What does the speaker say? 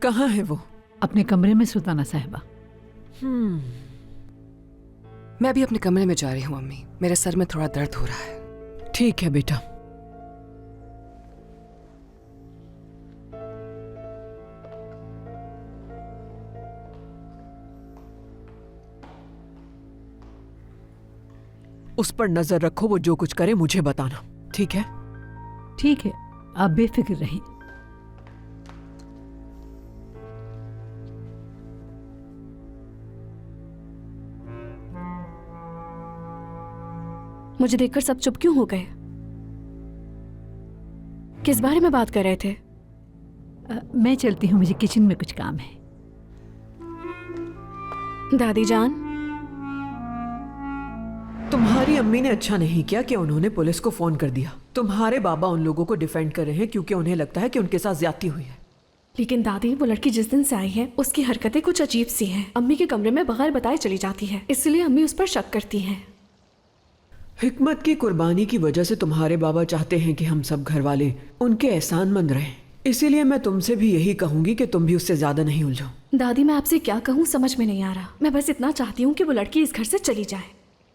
कहाँ है वो? अपने कमरे में सुल्ताना साहिबा। मैं अभी अपने कमरे में जा रही हूँ अम्मी, मेरे सर में थोड़ा दर्द हो रहा है। ठीक है बेटा। उस पर नजर रखो, वो जो कुछ करे मुझे बताना, ठीक है? ठीक है, आप बेफिक्र रहिए। मुझे देखकर सब चुप क्यों हो गए? किस बारे में बात कर रहे थे? मैं चलती हूँ, मुझे किचन में कुछ काम है। दादी जान, तुम्हारी अम्मी ने अच्छा नहीं किया कि उन्होंने पुलिस को फोन कर दिया। तुम्हारे बाबा उन लोगों को डिफेंड कर रहे हैं क्योंकि उन्हें लगता है कि उनके साथ ज्यादती हुई है। लेकिन दादी, वो लड़की जिस दिन से आई है उसकी हरकतें कुछ अजीब सी हैं। अम्मी के कमरे में बगैर बताए चली जाती है, इसलिए अम्मी उस पर शक करती हैं। हिकमत की कुर्बानी की वजह से तुम्हारे बाबा चाहते हैं कि हम सब घर वाले उनके एहसानमंद रहें। इसीलिए मैं तुमसे भी यही कहूंगी कि तुम भी उससे ज्यादा नहीं उलझो। दादी, मैं आपसे क्या कहूँ समझ में नहीं आ रहा। मैं बस इतना चाहती हूँ कि वो लड़की इस घर से चली जाए।